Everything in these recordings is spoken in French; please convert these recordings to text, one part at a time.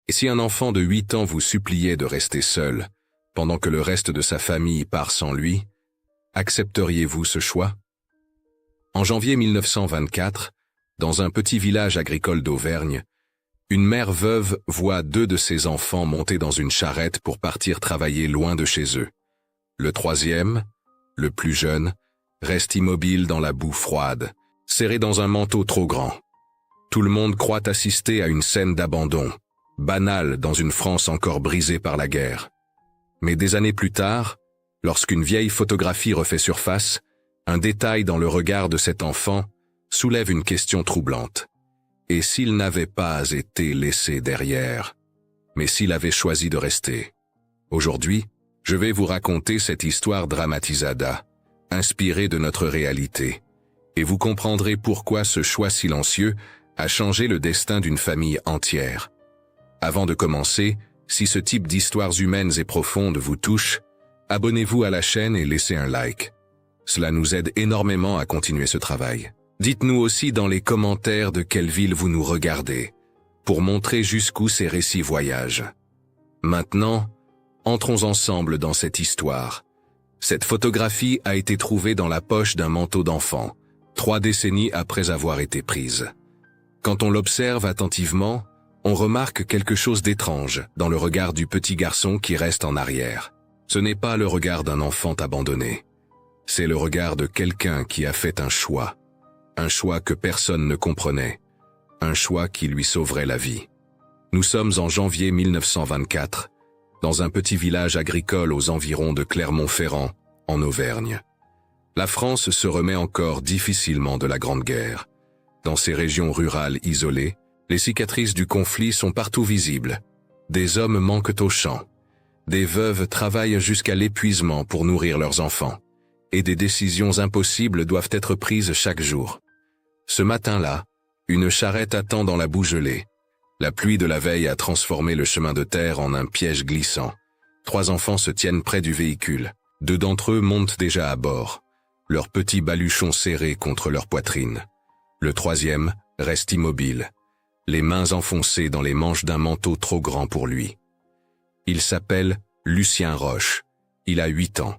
Et si un enfant de 8 ans vous suppliait de rester seul, pendant que le reste de sa famille part sans lui, accepteriez-vous ce choix? En janvier 1924, dans un petit village agricole d'Auvergne, une mère veuve voit 2 de ses enfants monter dans une charrette pour partir travailler loin de chez eux. Le troisième, le plus jeune, reste immobile dans la boue froide, serré dans un manteau trop grand. Tout le monde croit assister à une scène d'abandon, banale dans une France encore brisée par la guerre. Mais des années plus tard, lorsqu'une vieille photographie refait surface, un détail dans le regard de cet enfant soulève une question troublante. Et s'il n'avait pas été laissé derrière, mais s'il avait choisi de rester? Aujourd'hui, je vais vous raconter cette histoire dramatisada, inspirée de notre réalité, et vous comprendrez pourquoi ce choix silencieux a changé le destin d'une famille entière. Avant de commencer, si ce type d'histoires humaines et profondes vous touche, abonnez-vous à la chaîne et laissez un like. Cela nous aide énormément à continuer ce travail. Dites-nous aussi dans les commentaires de quelle ville vous nous regardez, pour montrer jusqu'où ces récits voyagent. Maintenant, entrons ensemble dans cette histoire. Cette photographie a été trouvée dans la poche d'un manteau d'enfant, 3 décennies après avoir été prise. Quand on l'observe attentivement, on remarque quelque chose d'étrange dans le regard du petit garçon qui reste en arrière. Ce n'est pas le regard d'un enfant abandonné. C'est le regard de quelqu'un qui a fait un choix que personne ne comprenait, un choix qui lui sauverait la vie. Nous sommes en janvier 1924, dans un petit village agricole aux environs de Clermont-Ferrand, en Auvergne. La France se remet encore difficilement de la Grande Guerre. Dans ces régions rurales isolées, les cicatrices du conflit sont partout visibles. Des hommes manquent aux champs. Des veuves travaillent jusqu'à l'épuisement pour nourrir leurs enfants. Et des décisions impossibles doivent être prises chaque jour. Ce matin-là, une charrette attend dans la boue gelée. La pluie de la veille a transformé le chemin de terre en un piège glissant. 3 enfants se tiennent près du véhicule. 2 d'entre eux montent déjà à bord, leurs petits baluchons serrés contre leur poitrine. Le troisième reste immobile, les mains enfoncées dans les manches d'un manteau trop grand pour lui. Il s'appelle Lucien Roche. Il a 8 ans.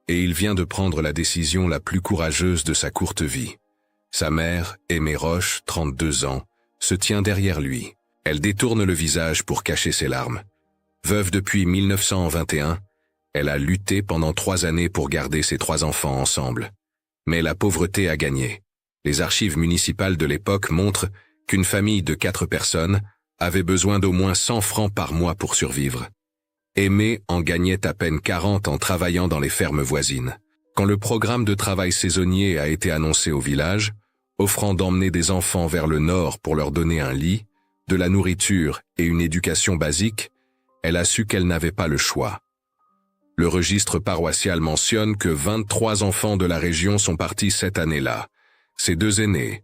Et il vient de prendre la décision la plus courageuse de sa courte vie. Sa mère, Aimée Roche, 32 ans, se tient derrière lui. Elle détourne le visage pour cacher ses larmes. Veuve depuis 1921, elle a lutté pendant 3 années pour garder ses 3 enfants ensemble. Mais la pauvreté a gagné. Les archives municipales de l'époque montrent qu'une famille de 4 personnes avait besoin d'au moins 100 francs par mois pour survivre. Aimée en gagnait à peine 40 en travaillant dans les fermes voisines. Quand le programme de travail saisonnier a été annoncé au village, offrant d'emmener des enfants vers le nord pour leur donner un lit, de la nourriture et une éducation basique, elle a su qu'elle n'avait pas le choix. Le registre paroissial mentionne que 23 enfants de la région sont partis cette année-là. Ses 2 aînés,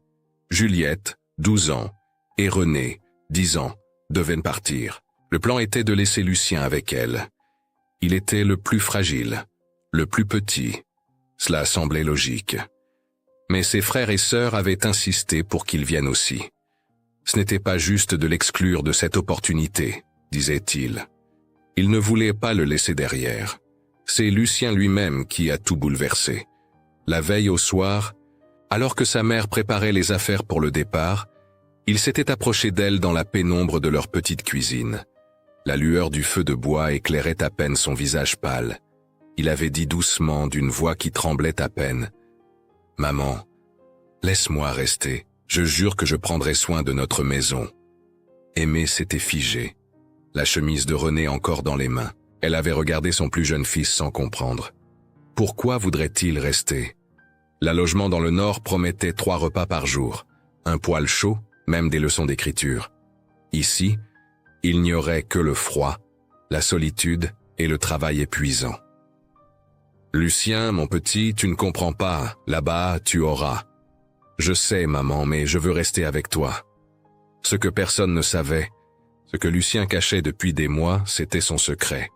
Juliette, 12 ans, et René, 10 ans, devaient partir. Le plan était de laisser Lucien avec elle. Il était le plus fragile, le plus petit. Cela semblait logique. Mais ses frères et sœurs avaient insisté pour qu'il vienne aussi. Ce n'était pas juste de l'exclure de cette opportunité, disait-il. Il ne voulait pas le laisser derrière. C'est Lucien lui-même qui a tout bouleversé. La veille au soir, alors que sa mère préparait les affaires pour le départ, il s'était approché d'elle dans la pénombre de leur petite cuisine. La lueur du feu de bois éclairait à peine son visage pâle. Il avait dit doucement, d'une voix qui tremblait à peine, « Maman, laisse-moi rester. Je jure que je prendrai soin de notre maison. » Aimée s'était figée, la chemise de René encore dans les mains. Elle avait regardé son plus jeune fils sans comprendre. Pourquoi voudrait-il rester? L'allogement dans le Nord promettait 3 repas par jour, un poêle chaud, même des leçons d'écriture. Ici, il n'y aurait que le froid, la solitude et le travail épuisant. « Lucien, mon petit, tu ne comprends pas. Là-bas, tu auras. »« Je sais, maman, mais je veux rester avec toi. » Ce que personne ne savait, ce que Lucien cachait depuis des mois, c'était son secret.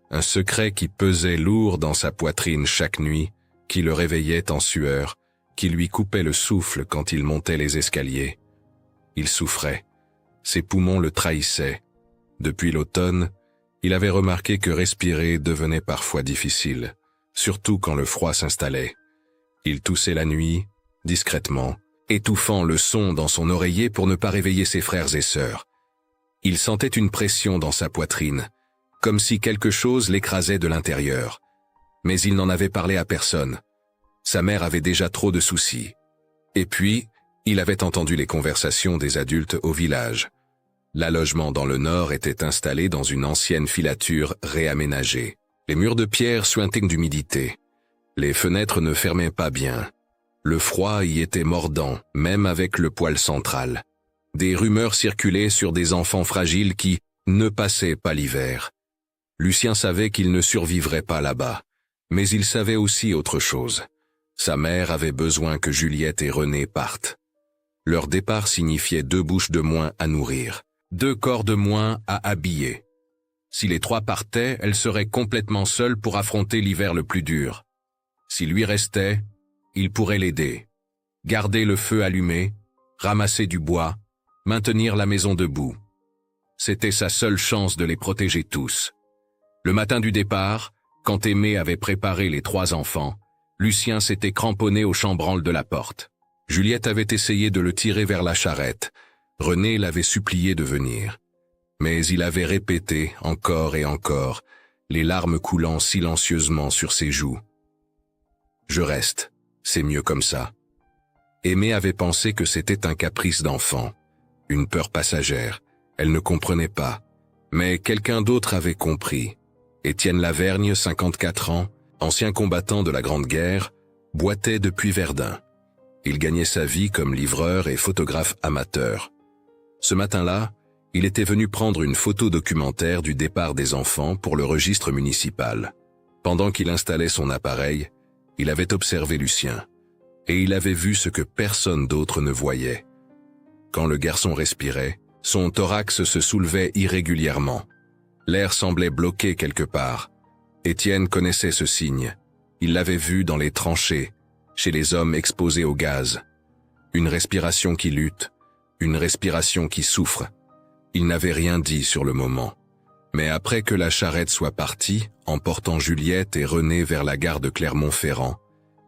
Un secret qui pesait lourd dans sa poitrine chaque nuit, qui le réveillait en sueur, qui lui coupait le souffle quand il montait les escaliers. Il souffrait. Ses poumons le trahissaient. Depuis l'automne, il avait remarqué que respirer devenait parfois difficile, surtout quand le froid s'installait. Il toussait la nuit, discrètement, étouffant le son dans son oreiller pour ne pas réveiller ses frères et sœurs. Il sentait une pression dans sa poitrine, comme si quelque chose l'écrasait de l'intérieur. Mais il n'en avait parlé à personne. Sa mère avait déjà trop de soucis. Et puis, il avait entendu les conversations des adultes au village. L'allogement dans le nord était installé dans une ancienne filature réaménagée. Les murs de pierre suintaient d'humidité. Les fenêtres ne fermaient pas bien. Le froid y était mordant, même avec le poêle central. Des rumeurs circulaient sur des enfants fragiles qui ne passaient pas l'hiver. Lucien savait qu'il ne survivrait pas là-bas, mais il savait aussi autre chose. Sa mère avait besoin que Juliette et René partent. Leur départ signifiait 2 bouches de moins à nourrir, 2 corps de moins à habiller. Si les 3 partaient, elle serait complètement seule pour affronter l'hiver le plus dur. S'il lui restait, il pourrait l'aider. Garder le feu allumé, ramasser du bois, maintenir la maison debout. C'était sa seule chance de les protéger tous. Le matin du départ, quand Aimé avait préparé les 3 enfants, Lucien s'était cramponné au chambranle de la porte. Juliette avait essayé de le tirer vers la charrette. René l'avait supplié de venir. Mais il avait répété encore et encore, les larmes coulant silencieusement sur ses joues. « Je reste, c'est mieux comme ça. » Aimé avait pensé que c'était un caprice d'enfant, une peur passagère. Elle ne comprenait pas. Mais quelqu'un d'autre avait compris. Étienne Lavergne, 54 ans, ancien combattant de la Grande Guerre, boitait depuis Verdun. Il gagnait sa vie comme livreur et photographe amateur. Ce matin-là, il était venu prendre une photo documentaire du départ des enfants pour le registre municipal. Pendant qu'il installait son appareil, il avait observé Lucien, et il avait vu ce que personne d'autre ne voyait. Quand le garçon respirait, son thorax se soulevait irrégulièrement. L'air semblait bloqué quelque part. Étienne connaissait ce signe. Il l'avait vu dans les tranchées, chez les hommes exposés au gaz. Une respiration qui lutte, une respiration qui souffre. Il n'avait rien dit sur le moment. Mais après que la charrette soit partie, emportant Juliette et René vers la gare de Clermont-Ferrand,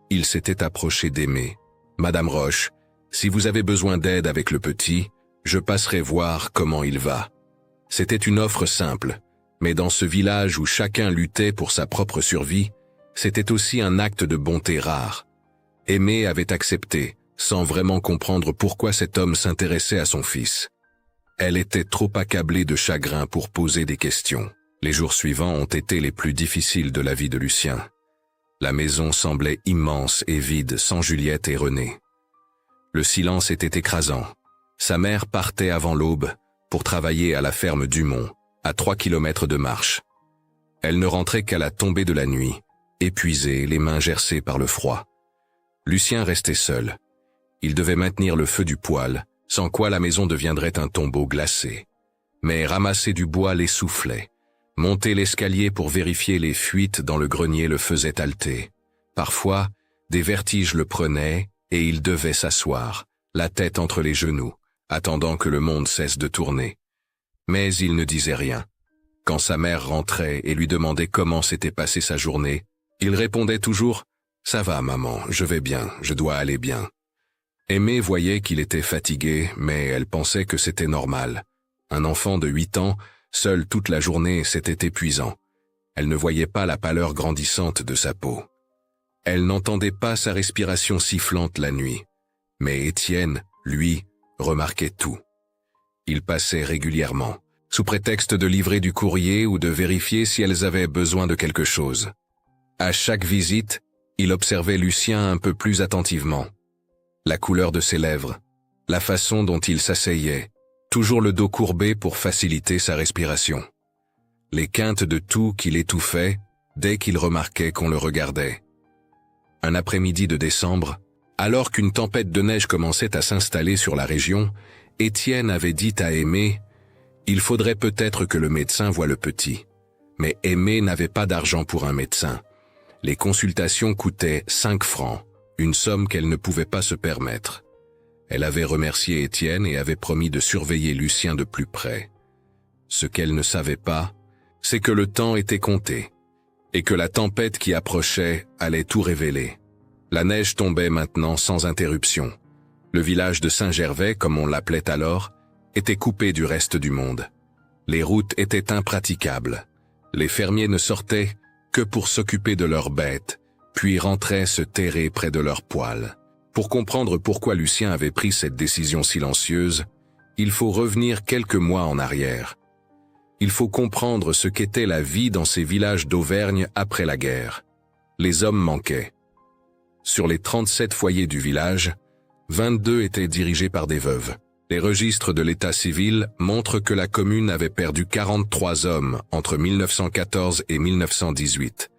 il s'était approché d'Aimé. « Madame Roche, si vous avez besoin d'aide avec le petit, je passerai voir comment il va. » C'était une offre simple, mais dans ce village où chacun luttait pour sa propre survie, c'était aussi un acte de bonté rare. Aimé avait accepté, sans vraiment comprendre pourquoi cet homme s'intéressait à son fils. Elle était trop accablée de chagrin pour poser des questions. Les jours suivants ont été les plus difficiles de la vie de Lucien. La maison semblait immense et vide sans Juliette et René. Le silence était écrasant. Sa mère partait avant l'aube pour travailler à la ferme Dumont, à 3 kilomètres de marche. Elle ne rentrait qu'à la tombée de la nuit, épuisée, les mains gercées par le froid. Lucien restait seul. Il devait maintenir le feu du poêle, sans quoi la maison deviendrait un tombeau glacé. Mais ramasser du bois l'essoufflait. Monter l'escalier pour vérifier les fuites dans le grenier le faisait halter. Parfois, des vertiges le prenaient et il devait s'asseoir, la tête entre les genoux, attendant que le monde cesse de tourner. Mais il ne disait rien. Quand sa mère rentrait et lui demandait comment s'était passée sa journée, il répondait toujours « Ça va, maman, je vais bien, je dois aller bien ». Aimé voyait qu'il était fatigué, mais elle pensait que c'était normal. Un enfant de 8 ans, seul toute la journée, c'était épuisant. Elle ne voyait pas la pâleur grandissante de sa peau. Elle n'entendait pas sa respiration sifflante la nuit. Mais Étienne, lui, remarquait tout. Il passait régulièrement, sous prétexte de livrer du courrier ou de vérifier si elles avaient besoin de quelque chose. À chaque visite, il observait Lucien un peu plus attentivement. La couleur de ses lèvres, la façon dont il s'asseyait, toujours le dos courbé pour faciliter sa respiration. Les quintes de toux qui l'étouffaient dès qu'il remarquait qu'on le regardait. Un après-midi de décembre, alors qu'une tempête de neige commençait à s'installer sur la région, Étienne avait dit à Aimé « Il faudrait peut-être que le médecin voie le petit ». Mais Aimé n'avait pas d'argent pour un médecin. Les consultations coûtaient 5 francs, une somme qu'elle ne pouvait pas se permettre. Elle avait remercié Étienne et avait promis de surveiller Lucien de plus près. Ce qu'elle ne savait pas, c'est que le temps était compté, et que la tempête qui approchait allait tout révéler. La neige tombait maintenant sans interruption. Le village de Saint-Gervais, comme on l'appelait alors, était coupé du reste du monde. Les routes étaient impraticables. Les fermiers ne sortaient que pour s'occuper de leurs bêtes, puis rentraient se terrer près de leurs poêles. Pour comprendre pourquoi Lucien avait pris cette décision silencieuse, il faut revenir quelques mois en arrière. Il faut comprendre ce qu'était la vie dans ces villages d'Auvergne après la guerre. Les hommes manquaient. Sur les 37 foyers du village, 22 étaient dirigés par des veuves. Les registres de l'état civil montrent que la commune avait perdu 43 hommes entre 1914 et 1918.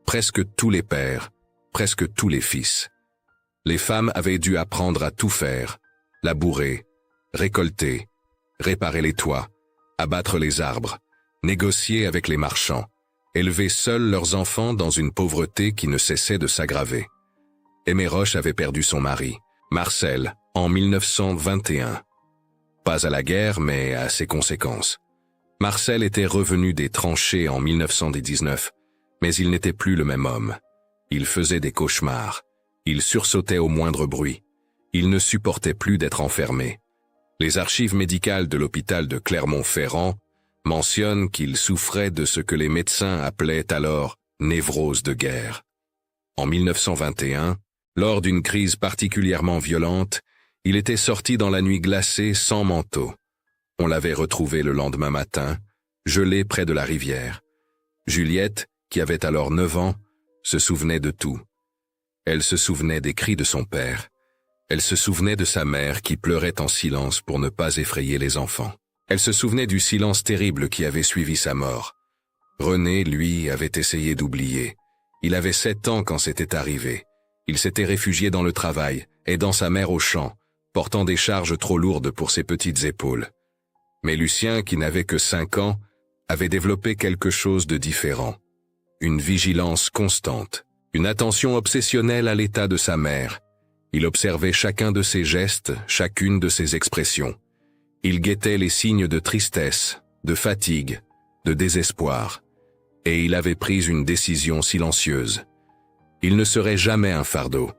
Presque tous les pères, presque tous les fils. Les femmes avaient dû apprendre à tout faire, labourer, récolter, réparer les toits, abattre les arbres, négocier avec les marchands, élever seuls leurs enfants dans une pauvreté qui ne cessait de s'aggraver. Aimé Roche avait perdu son mari, Marcel, en 1921. Pas à la guerre, mais à ses conséquences. Marcel était revenu des tranchées en 1919, mais il n'était plus le même homme. Il faisait des cauchemars. Il sursautait au moindre bruit. Il ne supportait plus d'être enfermé. Les archives médicales de l'hôpital de Clermont-Ferrand mentionnent qu'il souffrait de ce que les médecins appelaient alors névrose de guerre. En 1921, lors d'une crise particulièrement violente, il était sorti dans la nuit glacée sans manteau. On l'avait retrouvé le lendemain matin, gelé près de la rivière. Juliette, qui avait alors 9 ans, se souvenait de tout. Elle se souvenait des cris de son père. Elle se souvenait de sa mère qui pleurait en silence pour ne pas effrayer les enfants. Elle se souvenait du silence terrible qui avait suivi sa mort. René, lui, avait essayé d'oublier. Il avait 7 ans quand c'était arrivé. Il s'était réfugié dans le travail, aidant sa mère au champ, portant des charges trop lourdes pour ses petites épaules. Mais Lucien, qui n'avait que 5 ans, avait développé quelque chose de différent. Une vigilance constante, une attention obsessionnelle à l'état de sa mère. Il observait chacun de ses gestes, chacune de ses expressions. Il guettait les signes de tristesse, de fatigue, de désespoir. Et il avait pris une décision silencieuse. Il ne serait jamais un fardeau.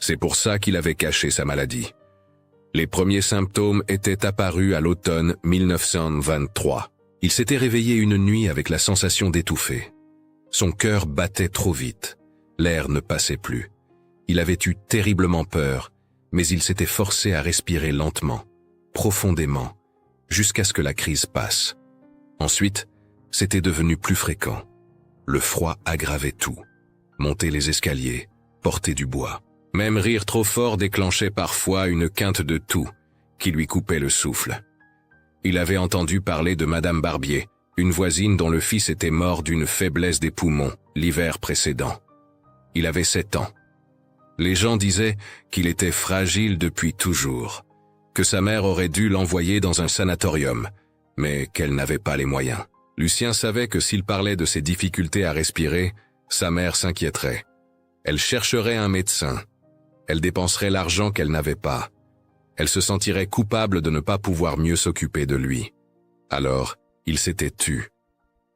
C'est pour ça qu'il avait caché sa maladie. Les premiers symptômes étaient apparus à l'automne 1923. Il s'était réveillé une nuit avec la sensation d'étouffer. Son cœur battait trop vite. L'air ne passait plus. Il avait eu terriblement peur, mais il s'était forcé à respirer lentement, profondément, jusqu'à ce que la crise passe. Ensuite, c'était devenu plus fréquent. Le froid aggravait tout. Monter les escaliers, porter du bois. Même rire trop fort déclenchait parfois une quinte de toux qui lui coupait le souffle. Il avait entendu parler de Madame Barbier, une voisine dont le fils était mort d'une faiblesse des poumons l'hiver précédent. Il avait 7 ans. Les gens disaient qu'il était fragile depuis toujours, que sa mère aurait dû l'envoyer dans un sanatorium, mais qu'elle n'avait pas les moyens. Lucien savait que s'il parlait de ses difficultés à respirer, sa mère s'inquiéterait. Elle chercherait un médecin. Elle dépenserait l'argent qu'elle n'avait pas. Elle se sentirait coupable de ne pas pouvoir mieux s'occuper de lui. Alors, il s'était tu.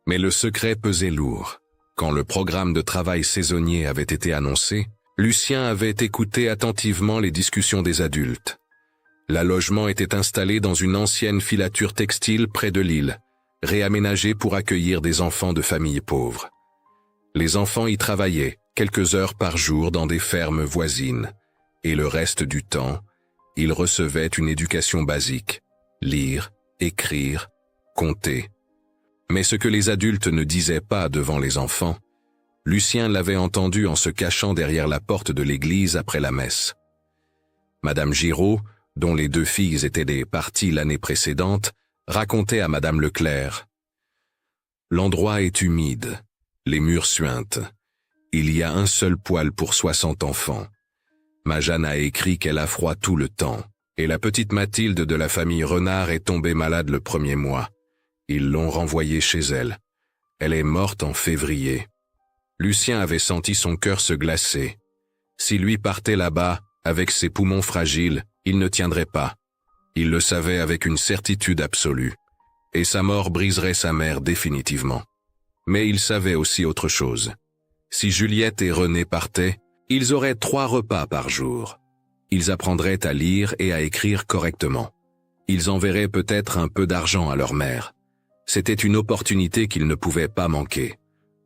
Mais le secret pesait lourd. Quand le programme de travail saisonnier avait été annoncé, Lucien avait écouté attentivement les discussions des adultes. L'allogement était installé dans une ancienne filature textile près de l'île, réaménagée pour accueillir des enfants de familles pauvres. Les enfants y travaillaient quelques heures par jour dans des fermes voisines, et le reste du temps, ils recevaient une éducation basique, lire, écrire, compter. Mais ce que les adultes ne disaient pas devant les enfants, Lucien l'avait entendu en se cachant derrière la porte de l'église après la messe. Madame Giraud, dont les 2 filles étaient des parties l'année précédente, racontait à Madame Leclerc. « L'endroit est humide, les murs suintent. Il y a un seul poêle pour 60 enfants. Ma Jeanne a écrit qu'elle a froid tout le temps, et la petite Mathilde de la famille Renard est tombée malade le 1er mois. Ils l'ont renvoyée chez elle. Elle est morte en février. » Lucien avait senti son cœur se glacer. Si lui partait là-bas, avec ses poumons fragiles, il ne tiendrait pas. Il le savait avec une certitude absolue. et sa mort briserait sa mère définitivement. Mais il savait aussi autre chose. Si Juliette et René partaient, ils auraient 3 repas par jour. Ils apprendraient à lire et à écrire correctement. Ils enverraient peut-être un peu d'argent à leur mère. C'était une opportunité qu'ils ne pouvaient pas manquer.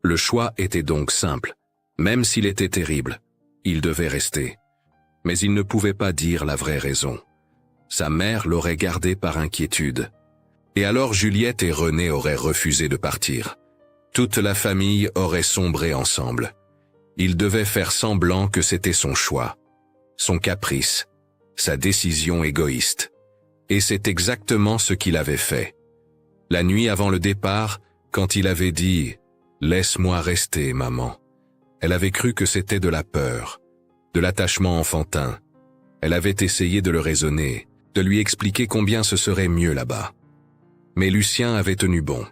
Le choix était donc simple. Même s'il était terrible, il devait rester. Mais il ne pouvait pas dire la vraie raison. Sa mère l'aurait gardé par inquiétude. Et alors Juliette et René auraient refusé de partir. Toute la famille aurait sombré ensemble. Il devait faire semblant que c'était son choix, son caprice, sa décision égoïste. Et c'est exactement ce qu'il avait fait. La nuit avant le départ, quand il avait dit « Laisse-moi rester, maman », elle avait cru que c'était de la peur, de l'attachement enfantin. Elle avait essayé de le raisonner, de lui expliquer combien ce serait mieux là-bas. Mais Lucien avait tenu bon.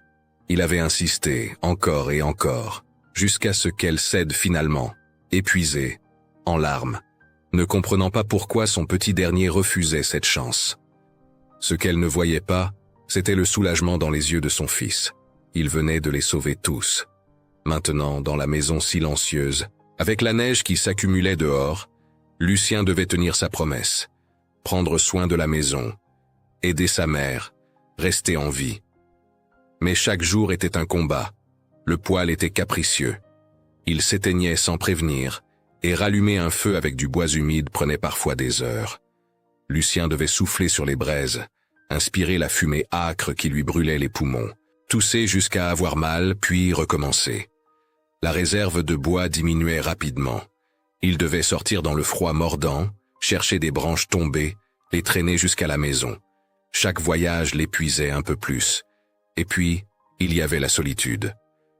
Il avait insisté, encore et encore, jusqu'à ce qu'elle cède finalement, épuisée, en larmes, ne comprenant pas pourquoi son petit dernier refusait cette chance. Ce qu'elle ne voyait pas, c'était le soulagement dans les yeux de son fils. Il venait de les sauver tous. Maintenant, dans la maison silencieuse, avec la neige qui s'accumulait dehors, Lucien devait tenir sa promesse, prendre soin de la maison, aider sa mère, rester en vie. Mais chaque jour était un combat. Le poêle était capricieux. Il s'éteignait sans prévenir, et rallumer un feu avec du bois humide prenait parfois des heures. Lucien devait souffler sur les braises, inspirer la fumée âcre qui lui brûlait les poumons, tousser jusqu'à avoir mal, puis recommencer. La réserve de bois diminuait rapidement. Il devait sortir dans le froid mordant, chercher des branches tombées, les traîner jusqu'à la maison. Chaque voyage l'épuisait un peu plus. Et puis, il y avait la solitude.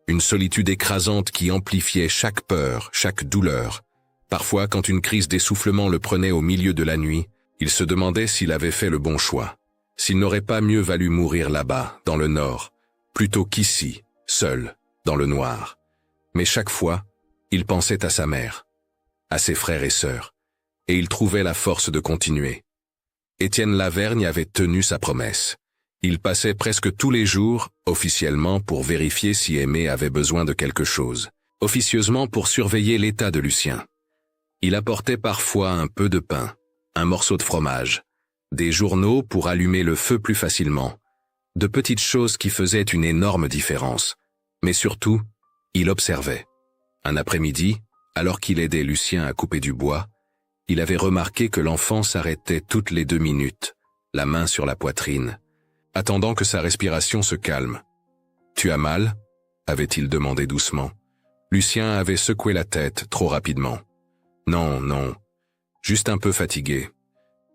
Une solitude écrasante qui amplifiait chaque peur, chaque douleur. Parfois, quand une crise d'essoufflement le prenait au milieu de la nuit, il se demandait s'il avait fait le bon choix. S'il n'aurait pas mieux valu mourir là-bas, dans le nord, plutôt qu'ici, seul, dans le noir. Mais chaque fois, il pensait à sa mère, à ses frères et sœurs, et il trouvait la force de continuer. Étienne Lavergne avait tenu sa promesse. Il passait presque tous les jours, officiellement, pour vérifier si Aimé avait besoin de quelque chose, officieusement pour surveiller l'état de Lucien. Il apportait parfois un peu de pain, un morceau de fromage, des journaux pour allumer le feu plus facilement, de petites choses qui faisaient une énorme différence. Mais surtout, il observait. Un après-midi, alors qu'il aidait Lucien à couper du bois, il avait remarqué que l'enfant s'arrêtait toutes les 2 minutes, la main sur la poitrine, attendant que sa respiration se calme. « Tu as mal ?» avait-il demandé doucement. Lucien avait secoué la tête trop rapidement. « Non, non, juste un peu fatigué. »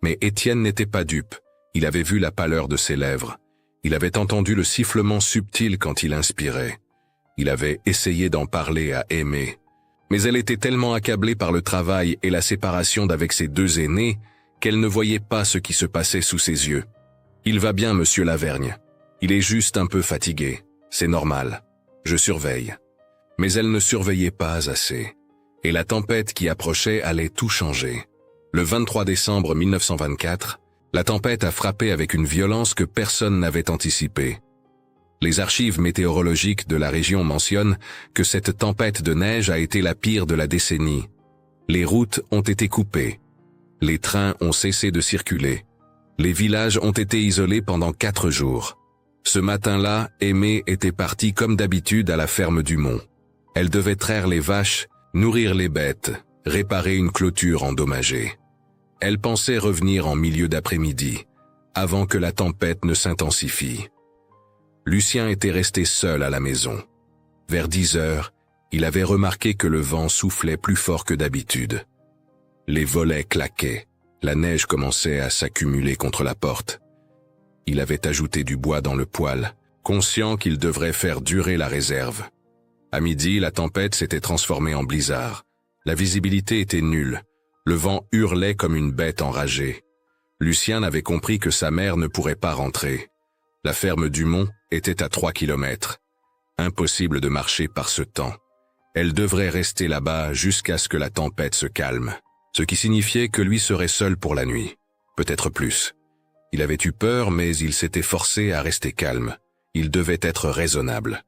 Mais Étienne n'était pas dupe. Il avait vu la pâleur de ses lèvres. Il avait entendu le sifflement subtil quand il inspirait. Il avait essayé d'en parler à Aimé. Mais elle était tellement accablée par le travail et la séparation d'avec ses 2 aînés qu'elle ne voyait pas ce qui se passait sous ses yeux. « Il va bien, monsieur Lavergne. Il est juste un peu fatigué. C'est normal. Je surveille. » Mais elle ne surveillait pas assez. Et la tempête qui approchait allait tout changer. Le 23 décembre 1924, la tempête a frappé avec une violence que personne n'avait anticipée. Les archives météorologiques de la région mentionnent que cette tempête de neige a été la pire de la décennie. Les routes ont été coupées. Les trains ont cessé de circuler. Les villages ont été isolés pendant 4 jours. Ce matin-là, Aimé était partie comme d'habitude à la ferme du Mont. Elle devait traire les vaches, nourrir les bêtes, réparer une clôture endommagée. Elle pensait revenir en milieu d'après-midi, avant que la tempête ne s'intensifie. Lucien était resté seul à la maison. Vers 10 heures, il avait remarqué que le vent soufflait plus fort que d'habitude. Les volets claquaient, la neige commençait à s'accumuler contre la porte. Il avait ajouté du bois dans le poêle, conscient qu'il devrait faire durer la réserve. À midi, la tempête s'était transformée en blizzard. La visibilité était nulle. Le vent hurlait comme une bête enragée. Lucien avait compris que sa mère ne pourrait pas rentrer. La ferme du Mont était à 3 kilomètres. Impossible de marcher par ce temps. Elle devrait rester là-bas jusqu'à ce que la tempête se calme, ce qui signifiait que lui serait seul pour la nuit, peut-être plus. Il avait eu peur, mais il s'était forcé à rester calme. Il devait être raisonnable.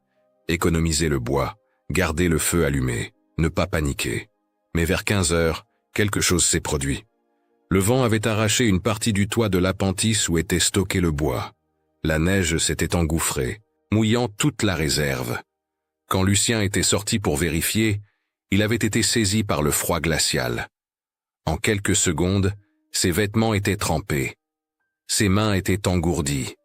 Économiser le bois, garder le feu allumé, ne pas paniquer. Mais vers 15 heures, quelque chose s'est produit. Le vent avait arraché une partie du toit de l'appentis où était stocké le bois. La neige s'était engouffrée, mouillant toute la réserve. Quand Lucien était sorti pour vérifier, il avait été saisi par le froid glacial. En quelques secondes, ses vêtements étaient trempés. Ses mains étaient engourdies.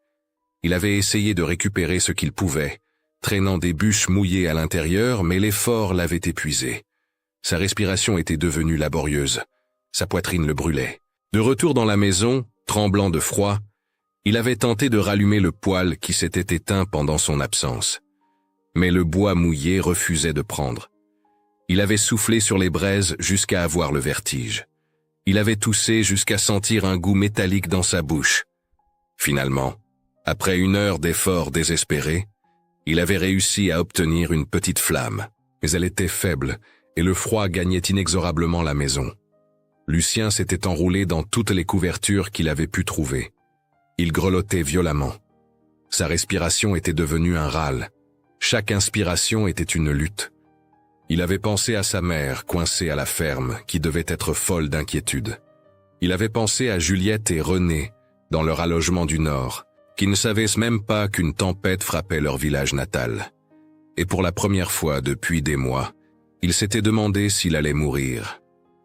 Il avait essayé de récupérer ce qu'il pouvait, traînant des bûches mouillées à l'intérieur, mais l'effort l'avait épuisé. Sa respiration était devenue laborieuse. Sa poitrine le brûlait. De retour dans la maison, tremblant de froid, il avait tenté de rallumer le poêle qui s'était éteint pendant son absence. Mais le bois mouillé refusait de prendre. Il avait soufflé sur les braises jusqu'à avoir le vertige. Il avait toussé jusqu'à sentir un goût métallique dans sa bouche. Finalement, après 1 heure d'efforts désespérés, il avait réussi à obtenir une petite flamme, mais elle était faible et le froid gagnait inexorablement la maison. Lucien s'était enroulé dans toutes les couvertures qu'il avait pu trouver. Il grelottait violemment. Sa respiration était devenue un râle. Chaque inspiration était une lutte. Il avait pensé à sa mère, coincée à la ferme, qui devait être folle d'inquiétude. Il avait pensé à Juliette et René, dans leur allogement du Nord, qui ne savaient même pas qu'une tempête frappait leur village natal. Et pour la première fois depuis des mois, il s'était demandé s'il allait mourir.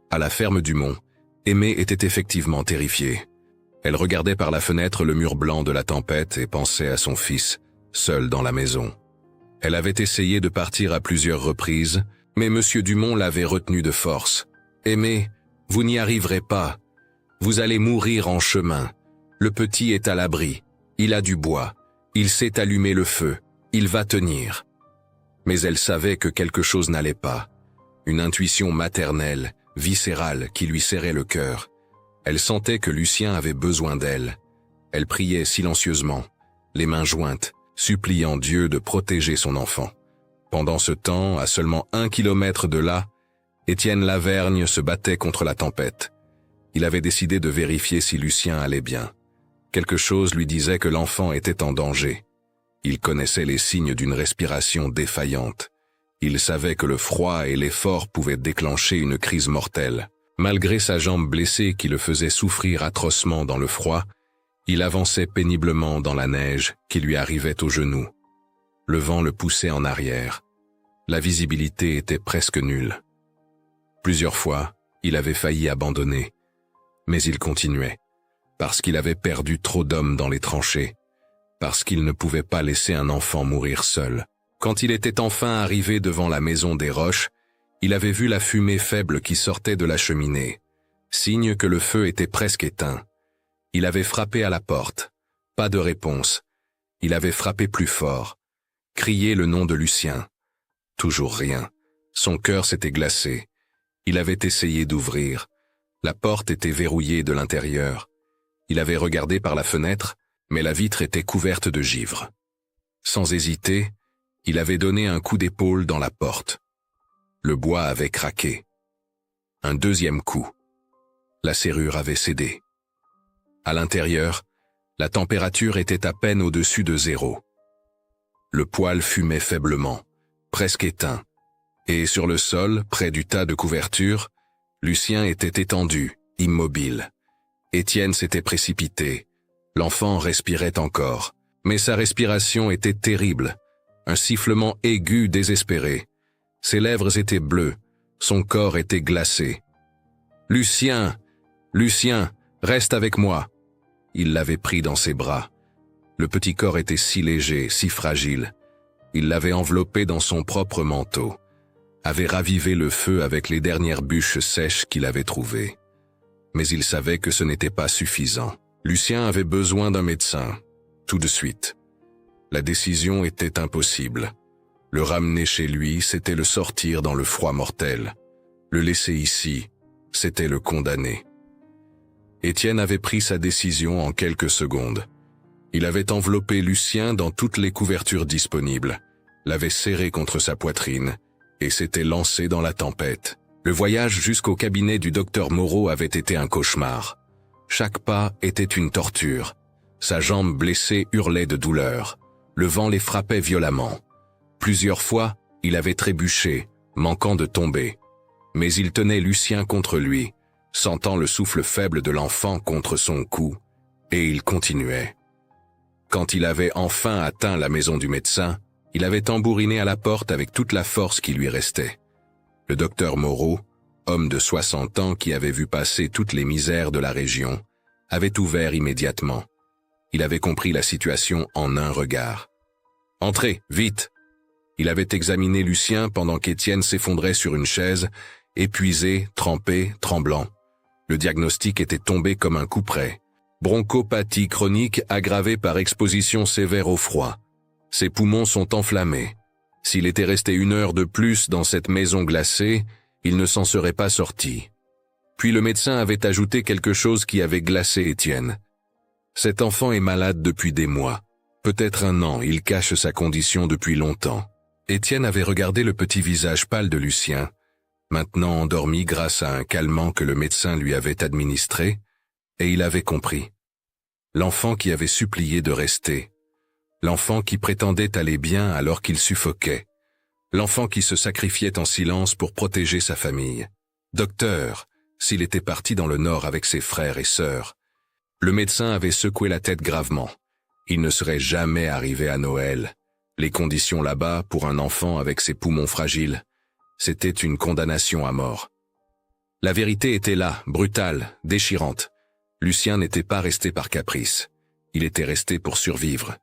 À la ferme du Mont, Aimée était effectivement terrifiée. Elle regardait par la fenêtre le mur blanc de la tempête et pensait à son fils, seul dans la maison. Elle avait essayé de partir à plusieurs reprises, mais Monsieur Dumont l'avait retenue de force. « Aimée, vous n'y arriverez pas. Vous allez mourir en chemin. Le petit est à l'abri. Il a du bois. Il sait allumer le feu. Il va tenir. » Mais elle savait que quelque chose n'allait pas. Une intuition maternelle, viscérale, qui lui serrait le cœur. Elle sentait que Lucien avait besoin d'elle. Elle priait silencieusement, les mains jointes, suppliant Dieu de protéger son enfant. Pendant ce temps, à seulement 1 kilomètre de là, Étienne Lavergne se battait contre la tempête. Il avait décidé de vérifier si Lucien allait bien. Quelque chose lui disait que l'enfant était en danger. Il connaissait les signes d'une respiration défaillante. Il savait que le froid et l'effort pouvaient déclencher une crise mortelle. Malgré sa jambe blessée qui le faisait souffrir atrocement dans le froid, il avançait péniblement dans la neige qui lui arrivait aux genoux. Le vent le poussait en arrière. La visibilité était presque nulle. Plusieurs fois, il avait failli abandonner. Mais il continuait, parce qu'il avait perdu trop d'hommes dans les tranchées, parce qu'il ne pouvait pas laisser un enfant mourir seul. Quand il était enfin arrivé devant la maison des Roches, il avait vu la fumée faible qui sortait de la cheminée, signe que le feu était presque éteint. Il avait frappé à la porte. Pas de réponse. Il avait frappé plus fort. Crié le nom de Lucien. Toujours rien. Son cœur s'était glacé. Il avait essayé d'ouvrir. La porte était verrouillée de l'intérieur. Il avait regardé par la fenêtre, mais la vitre était couverte de givre. Sans hésiter, il avait donné un coup d'épaule dans la porte. Le bois avait craqué. Un deuxième coup. La serrure avait cédé. À l'intérieur, la température était à peine au-dessus de 0. Le poêle fumait faiblement, presque éteint, et sur le sol, près du tas de couvertures, Lucien était étendu, immobile. Étienne s'était précipité. L'enfant respirait encore, mais sa respiration était terrible, un sifflement aigu désespéré. Ses lèvres étaient bleues, son corps était glacé. « Lucien! Lucien! Reste avec moi !» Il l'avait pris dans ses bras. Le petit corps était si léger, si fragile. Il l'avait enveloppé dans son propre manteau, avait ravivé le feu avec les dernières bûches sèches qu'il avait trouvées. Mais il savait que ce n'était pas suffisant. Lucien avait besoin d'un médecin, tout de suite. La décision était impossible. Le ramener chez lui, c'était le sortir dans le froid mortel. Le laisser ici, c'était le condamner. Étienne avait pris sa décision en quelques secondes. Il avait enveloppé Lucien dans toutes les couvertures disponibles, l'avait serré contre sa poitrine et s'était lancé dans la tempête. Le voyage jusqu'au cabinet du docteur Moreau avait été un cauchemar. Chaque pas était une torture. Sa jambe blessée hurlait de douleur. Le vent les frappait violemment. Plusieurs fois, il avait trébuché, manquant de tomber. Mais il tenait Lucien contre lui, sentant le souffle faible de l'enfant contre son cou, et il continuait. Quand il avait enfin atteint la maison du médecin, il avait tambouriné à la porte avec toute la force qui lui restait. Le docteur Moreau, homme de 60 ans qui avait vu passer toutes les misères de la région, avait ouvert immédiatement. Il avait compris la situation en un regard. « Entrez, vite !» Il avait examiné Lucien pendant qu'Étienne s'effondrait sur une chaise, épuisé, trempé, tremblant. Le diagnostic était tombé comme un coup près. Bronchopathie chronique aggravée par exposition sévère au froid. Ses poumons sont enflammés. S'il était resté 1 heure de plus dans cette maison glacée, il ne s'en serait pas sorti. Puis le médecin avait ajouté quelque chose qui avait glacé Étienne. Cet enfant est malade depuis des mois. Peut-être 1 an, il cache sa condition depuis longtemps. Étienne avait regardé le petit visage pâle de Lucien, maintenant endormi grâce à un calmant que le médecin lui avait administré, et il avait compris. L'enfant qui avait supplié de rester. L'enfant qui prétendait aller bien alors qu'il suffoquait. L'enfant qui se sacrifiait en silence pour protéger sa famille. Docteur, s'il était parti dans le Nord avec ses frères et sœurs. Le médecin avait secoué la tête gravement. Il ne serait jamais arrivé à Noël. Les conditions là-bas, pour un enfant avec ses poumons fragiles, c'était une condamnation à mort. La vérité était là, brutale, déchirante. Lucien n'était pas resté par caprice. Il était resté pour survivre.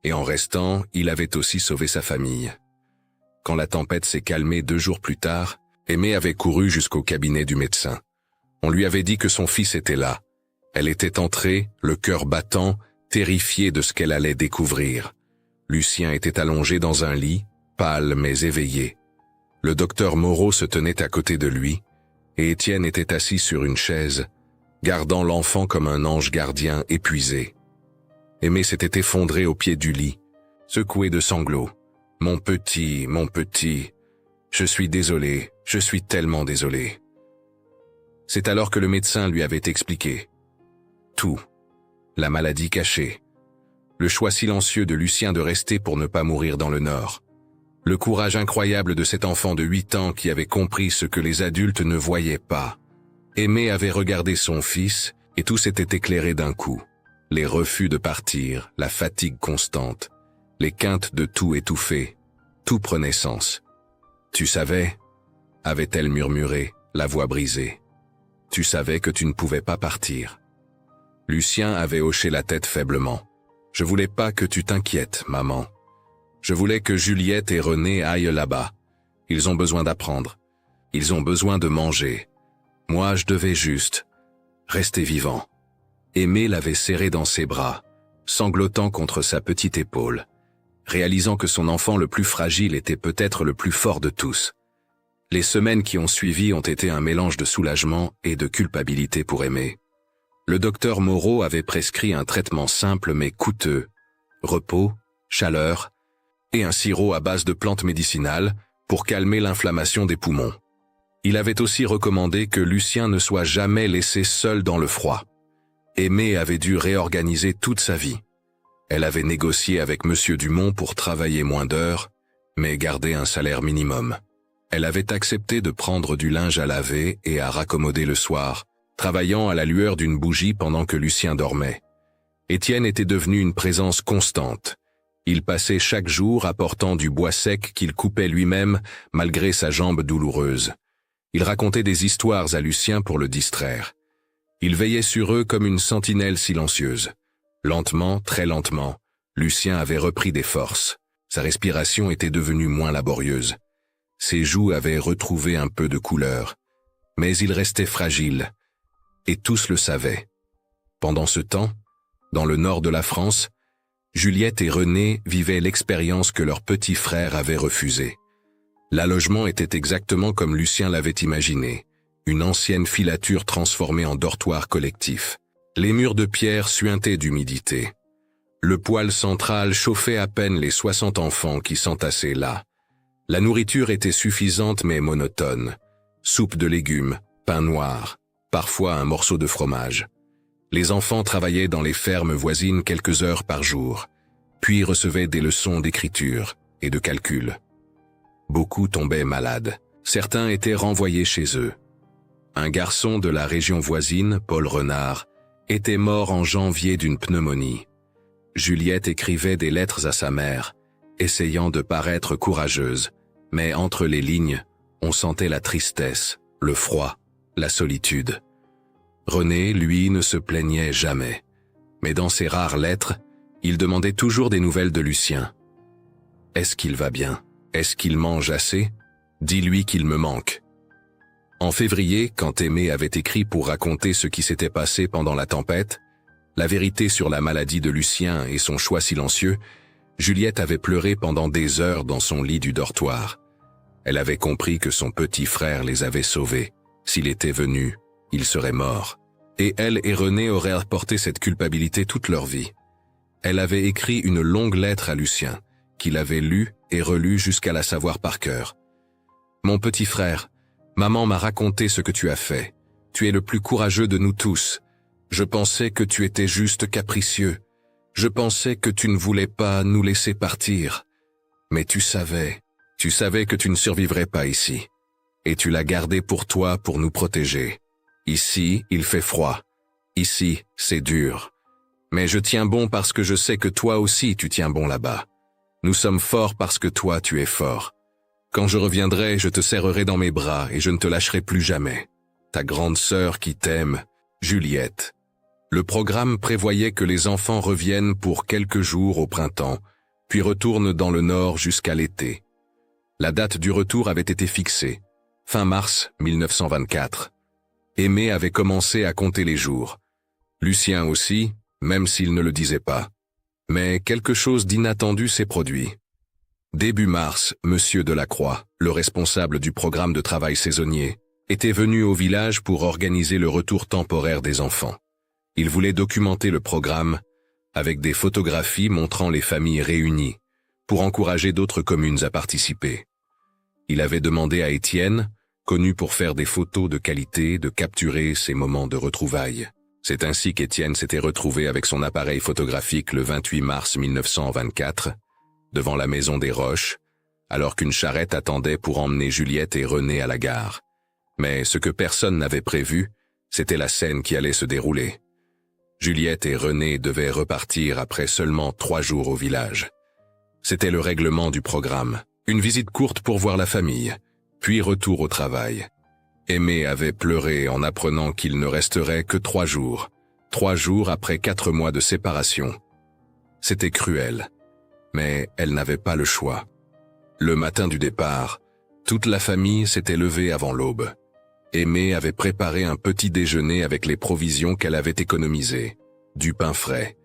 Et en restant, il avait aussi sauvé sa famille. Quand la tempête s'est calmée 2 jours plus tard, Aimée avait couru jusqu'au cabinet du médecin. On lui avait dit que son fils était là. Elle était entrée, le cœur battant, terrifiée de ce qu'elle allait découvrir. Lucien était allongé dans un lit, pâle mais éveillé. Le docteur Moreau se tenait à côté de lui, et Étienne était assis sur une chaise, gardant l'enfant comme un ange gardien épuisé. Aimée s'était effondrée au pied du lit, secouée de sanglots. « Mon petit, je suis désolé, je suis tellement désolé. » C'est alors que le médecin lui avait expliqué. Tout. La maladie cachée. Le choix silencieux de Lucien de rester pour ne pas mourir dans le Nord. Le courage incroyable de cet enfant de 8 ans qui avait compris ce que les adultes ne voyaient pas. Aimée avait regardé son fils, et tout s'était éclairé d'un coup. Les refus de partir, la fatigue constante, les quintes de tout étouffer, tout prenait sens. « Tu savais » avait-elle murmuré, la voix brisée. « Tu savais que tu ne pouvais pas partir. » Lucien avait hoché la tête faiblement. « Je voulais pas que tu t'inquiètes, maman. Je voulais que Juliette et René aillent là-bas. Ils ont besoin d'apprendre. Ils ont besoin de manger. Moi, je devais juste rester vivant. » Aimée l'avait serré dans ses bras, sanglotant contre sa petite épaule, réalisant que son enfant le plus fragile était peut-être le plus fort de tous. Les semaines qui ont suivi ont été un mélange de soulagement et de culpabilité pour Aimée. Le docteur Moreau avait prescrit un traitement simple mais coûteux, repos, chaleur, et un sirop à base de plantes médicinales pour calmer l'inflammation des poumons. Il avait aussi recommandé que Lucien ne soit jamais laissé seul dans le froid. Aimée avait dû réorganiser toute sa vie. Elle avait négocié avec Monsieur Dumont pour travailler moins d'heures, mais garder un salaire minimum. Elle avait accepté de prendre du linge à laver et à raccommoder le soir, travaillant à la lueur d'une bougie pendant que Lucien dormait. Étienne était devenu une présence constante. Il passait chaque jour apportant du bois sec qu'il coupait lui-même malgré sa jambe douloureuse. Il racontait des histoires à Lucien pour le distraire. Il veillait sur eux comme une sentinelle silencieuse. Lentement, très lentement, Lucien avait repris des forces. Sa respiration était devenue moins laborieuse. Ses joues avaient retrouvé un peu de couleur. Mais il restait fragile. Et tous le savaient. Pendant ce temps, dans le nord de la France, Juliette et René vivaient l'expérience que leur petit frère avait refusée. L'allogement était exactement comme Lucien l'avait imaginé. Une ancienne filature transformée en dortoir collectif. Les murs de pierre suintaient d'humidité. Le poêle central chauffait à peine les 60 enfants qui s'entassaient là. La nourriture était suffisante mais monotone. Soupe de légumes, pain noir, parfois un morceau de fromage. Les enfants travaillaient dans les fermes voisines quelques heures par jour. puis recevait des leçons d'écriture et de calcul. Beaucoup tombaient malades. Certains étaient renvoyés chez eux. Un garçon de la région voisine, Paul Renard, était mort en janvier d'une pneumonie. Juliette écrivait des lettres à sa mère, essayant de paraître courageuse, mais entre les lignes, on sentait la tristesse, le froid, la solitude. René, lui, ne se plaignait jamais, mais dans ses rares lettres, il demandait toujours des nouvelles de Lucien. « Est-ce qu'il va bien? Est-ce qu'il mange assez? Dis-lui qu'il me manque. » En février, quand Aimé avait écrit pour raconter ce qui s'était passé pendant la tempête, la vérité sur la maladie de Lucien et son choix silencieux, Juliette avait pleuré pendant des heures dans son lit du dortoir. Elle avait compris que son petit frère les avait sauvés. S'il était venu, il serait mort. Et elle et René auraient porté cette culpabilité toute leur vie. Elle avait écrit une longue lettre à Lucien, qu'il avait lue et relue jusqu'à la savoir par cœur. « Mon petit frère, maman m'a raconté ce que tu as fait. Tu es le plus courageux de nous tous. Je pensais que tu étais juste capricieux. Je pensais que tu ne voulais pas nous laisser partir. Mais tu savais que tu ne survivrais pas ici. Et tu l'as gardé pour toi pour nous protéger. Ici, il fait froid. Ici, c'est dur. Mais je tiens bon parce que je sais que toi aussi tu tiens bon là-bas. Nous sommes forts parce que toi tu es fort. Quand je reviendrai, je te serrerai dans mes bras et je ne te lâcherai plus jamais. Ta grande sœur qui t'aime, Juliette. » Le programme prévoyait que les enfants reviennent pour quelques jours au printemps, puis retournent dans le nord jusqu'à l'été. La date du retour avait été fixée, fin mars 1924. Aimé avait commencé à compter les jours. Lucien aussi, même s'il ne le disait pas. Mais quelque chose d'inattendu s'est produit. Début mars, Monsieur Delacroix, le responsable du programme de travail saisonnier, était venu au village pour organiser le retour temporaire des enfants. Il voulait documenter le programme avec des photographies montrant les familles réunies pour encourager d'autres communes à participer. Il avait demandé à Étienne, connu pour faire des photos de qualité, de capturer ces moments de retrouvailles. C'est ainsi qu'Étienne s'était retrouvé avec son appareil photographique le 28 mars 1924, devant la maison des Roches, alors qu'une charrette attendait pour emmener Juliette et René à la gare. Mais ce que personne n'avait prévu, c'était la scène qui allait se dérouler. Juliette et René devaient repartir après seulement 3 jours au village. C'était le règlement du programme, une visite courte pour voir la famille, puis retour au travail. Aimé avait pleuré en apprenant qu'il ne resterait que 3 jours, 3 jours après 4 mois de séparation. C'était cruel, mais elle n'avait pas le choix. Le matin du départ, toute la famille s'était levée avant l'aube. Aimé avait préparé un petit déjeuner avec les provisions qu'elle avait économisées. Du pain frais,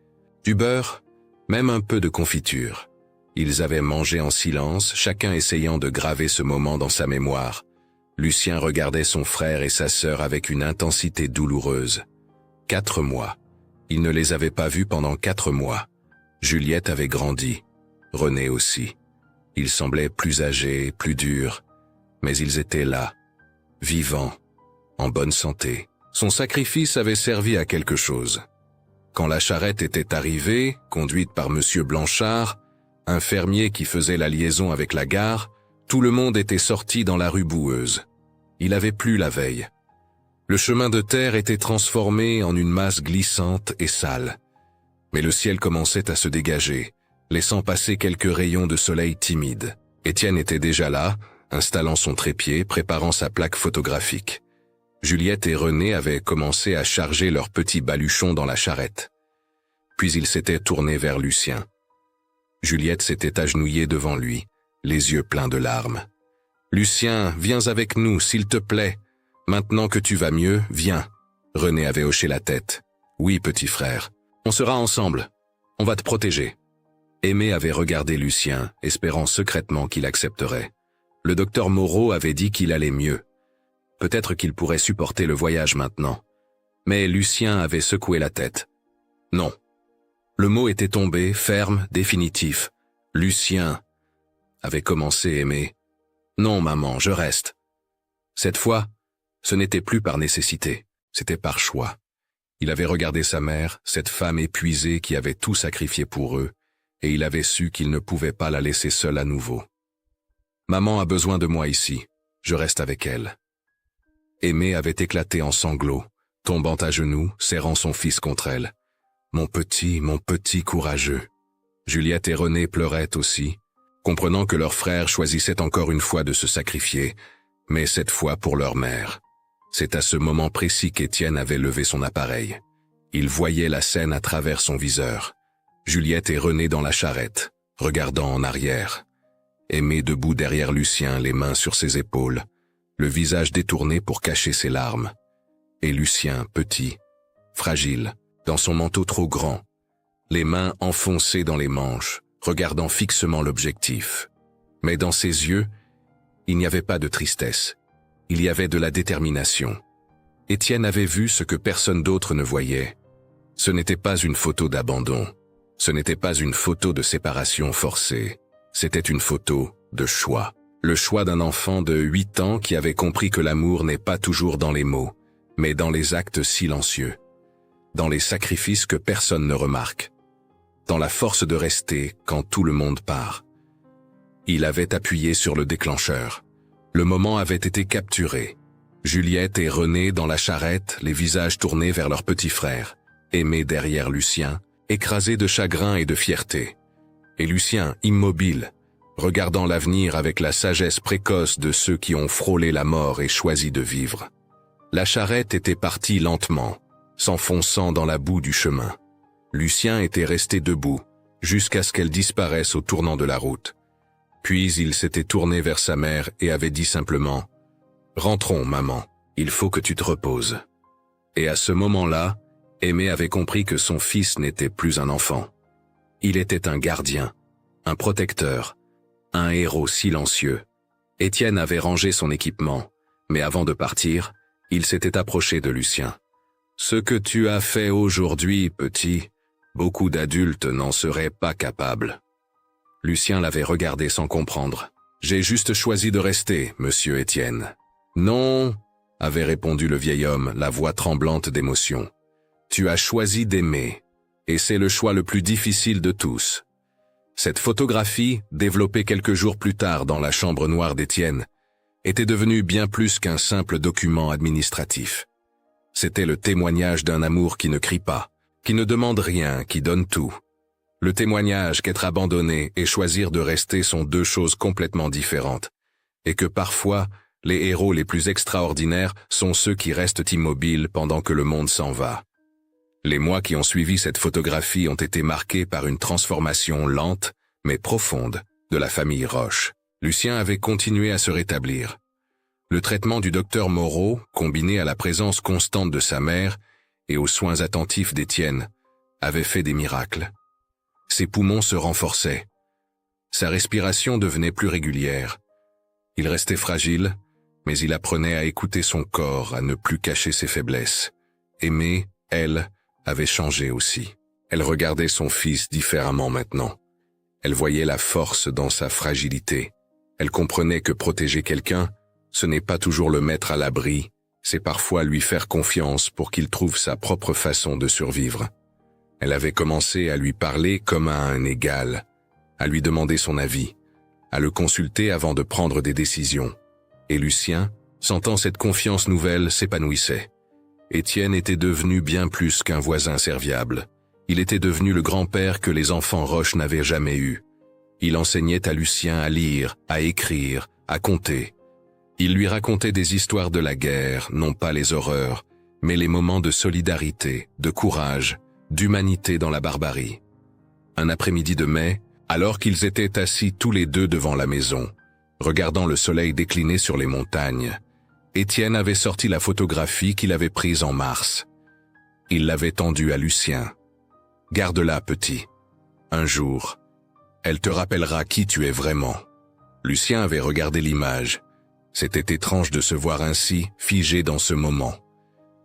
du beurre, même un peu de confiture. Ils avaient mangé en silence, chacun essayant de graver ce moment dans sa mémoire. Lucien regardait son frère et sa sœur avec une intensité douloureuse. 4 mois. Il ne les avait pas vus pendant 4 mois. Juliette avait grandi. René aussi. Ils semblaient plus âgés, plus durs. Mais ils étaient là, vivants, en bonne santé. Son sacrifice avait servi à quelque chose. Quand la charrette était arrivée, conduite par Monsieur Blanchard, un fermier qui faisait la liaison avec la gare, tout le monde était sorti dans la rue boueuse. Il avait plu la veille. Le chemin de terre était transformé en une masse glissante et sale. Mais le ciel commençait à se dégager, laissant passer quelques rayons de soleil timides. Étienne était déjà là, installant son trépied, préparant sa plaque photographique. Juliette et René avaient commencé à charger leurs petits baluchons dans la charrette. Puis ils s'étaient tournés vers Lucien. Juliette s'était agenouillée devant lui, les yeux pleins de larmes. « Lucien, viens avec nous, s'il te plaît. Maintenant que tu vas mieux, viens. » René avait hoché la tête. « Oui, petit frère. On sera ensemble. On va te protéger. » Aimé avait regardé Lucien, espérant secrètement qu'il accepterait. Le docteur Moreau avait dit qu'il allait mieux. Peut-être qu'il pourrait supporter le voyage maintenant. Mais Lucien avait secoué la tête. Non. Le mot était tombé, ferme, définitif. Lucien avait commencé Aimé. Non, maman, je reste. Cette fois, ce n'était plus par nécessité, c'était par choix. Il avait regardé sa mère, cette femme épuisée qui avait tout sacrifié pour eux, et il avait su qu'il ne pouvait pas la laisser seule à nouveau. Maman a besoin de moi ici, je reste avec elle. Aimée avait éclaté en sanglots, tombant à genoux, serrant son fils contre elle. Mon petit courageux. Juliette et René pleuraient aussi, comprenant que leur frère choisissait encore une fois de se sacrifier, mais cette fois pour leur mère. C'est à ce moment précis qu'Étienne avait levé son appareil. Il voyait la scène à travers son viseur. Juliette et René dans la charrette, regardant en arrière. Aimée debout derrière Lucien, les mains sur ses épaules, le visage détourné pour cacher ses larmes. Et Lucien, petit, fragile, dans son manteau trop grand, les mains enfoncées dans les manches, regardant fixement l'objectif. Mais dans ses yeux, il n'y avait pas de tristesse. Il y avait de la détermination. Étienne avait vu ce que personne d'autre ne voyait. Ce n'était pas une photo d'abandon. Ce n'était pas une photo de séparation forcée. C'était une photo de choix. Le choix d'un enfant de 8 ans qui avait compris que l'amour n'est pas toujours dans les mots, mais dans les actes silencieux. Dans les sacrifices que personne ne remarque. Dans la force de rester quand tout le monde part. Il avait appuyé sur le déclencheur. Le moment avait été capturé. Juliette et René dans la charrette, les visages tournés vers leur petit frère. Aimé derrière Lucien, écrasé de chagrin et de fierté. Et Lucien, immobile, regardant l'avenir avec la sagesse précoce de ceux qui ont frôlé la mort et choisi de vivre. La charrette était partie lentement, s'enfonçant dans la boue du chemin. Lucien était resté debout, jusqu'à ce qu'elle disparaisse au tournant de la route. Puis il s'était tourné vers sa mère et avait dit simplement « Rentrons, maman, il faut que tu te reposes. » Et à ce moment-là, Aimé avait compris que son fils n'était plus un enfant. Il était un gardien, un protecteur, un héros silencieux. Étienne avait rangé son équipement, mais avant de partir, il s'était approché de Lucien. « Ce que tu as fait aujourd'hui, petit, beaucoup d'adultes n'en seraient pas capables. » Lucien l'avait regardé sans comprendre. « J'ai juste choisi de rester, monsieur Étienne. »« Non, » avait répondu le vieil homme, la voix tremblante d'émotion. « Tu as choisi d'aimer, et c'est le choix le plus difficile de tous. » Cette photographie, développée quelques jours plus tard dans la chambre noire d'Étienne, était devenue bien plus qu'un simple document administratif. C'était le témoignage d'un amour qui ne crie pas, qui ne demande rien, qui donne tout. Le témoignage qu'être abandonné et choisir de rester sont deux choses complètement différentes, et que parfois, les héros les plus extraordinaires sont ceux qui restent immobiles pendant que le monde s'en va. Les mois qui ont suivi cette photographie ont été marqués par une transformation lente, mais profonde, de la famille Roche. Lucien avait continué à se rétablir. Le traitement du docteur Moreau, combiné à la présence constante de sa mère et aux soins attentifs d'Étienne, avait fait des miracles. Ses poumons se renforçaient. Sa respiration devenait plus régulière. Il restait fragile, mais il apprenait à écouter son corps, à ne plus cacher ses faiblesses. Aimée, elle, avait changé aussi. Elle regardait son fils différemment maintenant. Elle voyait la force dans sa fragilité. Elle comprenait que protéger quelqu'un, ce n'est pas toujours le mettre à l'abri, c'est parfois lui faire confiance pour qu'il trouve sa propre façon de survivre. Elle avait commencé à lui parler comme à un égal, à lui demander son avis, à le consulter avant de prendre des décisions. Et Lucien, sentant cette confiance nouvelle, s'épanouissait. Étienne était devenu bien plus qu'un voisin serviable. Il était devenu le grand-père que les enfants Roche n'avaient jamais eu. Il enseignait à Lucien à lire, à écrire, à compter. Il lui racontait des histoires de la guerre, non pas les horreurs, mais les moments de solidarité, de courage, d'humanité dans la barbarie. Un après-midi de mai, alors qu'ils étaient assis tous les deux devant la maison, regardant le soleil décliner sur les montagnes, Étienne avait sorti la photographie qu'il avait prise en mars. Il l'avait tendue à Lucien. « Garde-la, petit. Un jour, elle te rappellera qui tu es vraiment. » Lucien avait regardé l'image. C'était étrange de se voir ainsi, figé dans ce moment.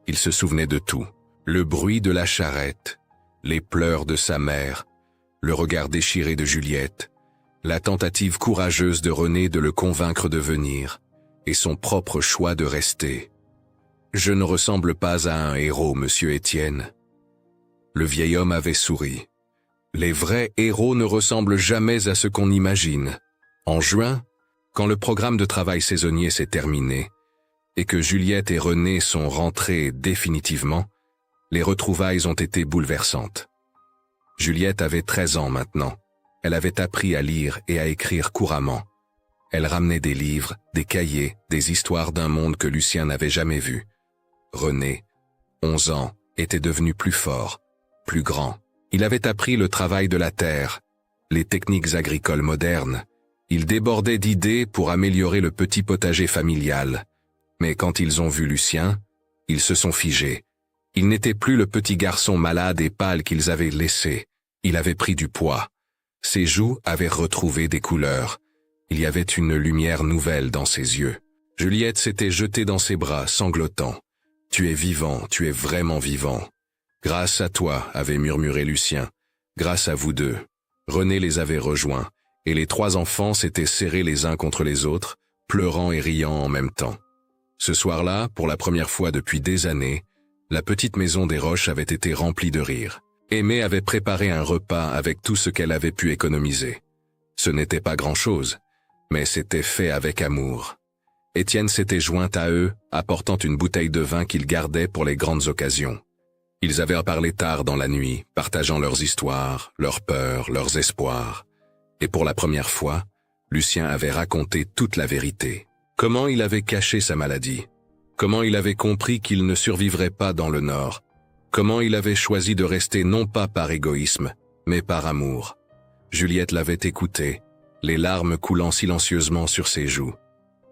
Il se souvenait de tout. Le bruit de la charrette, les pleurs de sa mère, le regard déchiré de Juliette, la tentative courageuse de René de le convaincre de venir, et son propre choix de rester. « Je ne ressemble pas à un héros, monsieur Étienne. » Le vieil homme avait souri. Les vrais héros ne ressemblent jamais à ce qu'on imagine. En juin, quand le programme de travail saisonnier s'est terminé et que Juliette et René sont rentrés définitivement, les retrouvailles ont été bouleversantes. Juliette avait 13 ans maintenant. Elle avait appris à lire et à écrire couramment. Elle ramenait des livres, des cahiers, des histoires d'un monde que Lucien n'avait jamais vu. René, 11 ans, était devenu plus fort, plus grand. Il avait appris le travail de la terre, les techniques agricoles modernes. Il débordait d'idées pour améliorer le petit potager familial. Mais quand ils ont vu Lucien, ils se sont figés. Il n'était plus le petit garçon malade et pâle qu'ils avaient laissé. Il avait pris du poids. Ses joues avaient retrouvé des couleurs. Il y avait une lumière nouvelle dans ses yeux. Juliette s'était jetée dans ses bras, sanglotant. « Tu es vivant, tu es vraiment vivant. »« Grâce à toi, » avait murmuré Lucien. « Grâce à vous deux. » René les avait rejoints, et les 3 enfants s'étaient serrés les uns contre les autres, pleurant et riant en même temps. Ce soir-là, pour la première fois depuis des années, la petite maison des Roches avait été remplie de rire. Aimée avait préparé un repas avec tout ce qu'elle avait pu économiser. Ce n'était pas grand-chose, mais c'était fait avec amour. Étienne s'était joint à eux, apportant une bouteille de vin qu'il gardait pour les grandes occasions. Ils avaient parlé tard dans la nuit, partageant leurs histoires, leurs peurs, leurs espoirs. Et pour la première fois, Lucien avait raconté toute la vérité. Comment il avait caché sa maladie. Comment il avait compris qu'il ne survivrait pas dans le Nord. Comment il avait choisi de rester non pas par égoïsme, mais par amour. Juliette l'avait écouté, les larmes coulant silencieusement sur ses joues.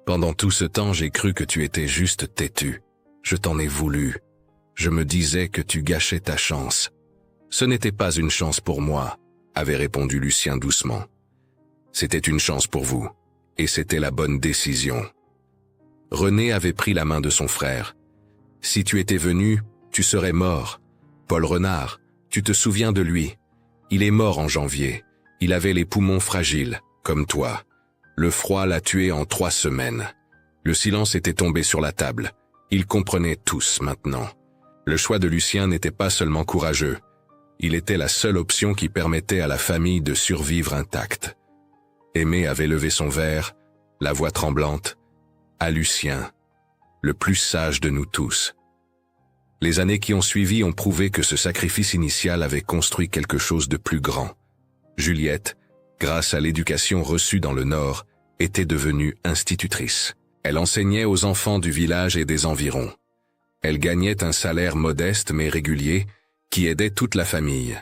Pendant tout ce temps, j'ai cru que tu étais juste têtu. Je t'en ai voulu. Je me disais que tu gâchais ta chance. Ce n'était pas une chance pour moi, avait répondu Lucien doucement. C'était une chance pour vous, et c'était la bonne décision. René avait pris la main de son frère. Si tu étais venu, tu serais mort. Paul Renard, tu te souviens de lui. Il est mort en janvier. Il avait les poumons fragiles, comme toi. Le froid l'a tué en 3 semaines. Le silence était tombé sur la table. Ils comprenaient tous maintenant. Le choix de Lucien n'était pas seulement courageux. Il était la seule option qui permettait à la famille de survivre intacte. Aimé avait levé son verre, la voix tremblante, à Lucien, le plus sage de nous tous. Les années qui ont suivi ont prouvé que ce sacrifice initial avait construit quelque chose de plus grand. Juliette, grâce à l'éducation reçue dans le Nord, était devenue institutrice. Elle enseignait aux enfants du village et des environs. Elle gagnait un salaire modeste mais régulier qui aidait toute la famille.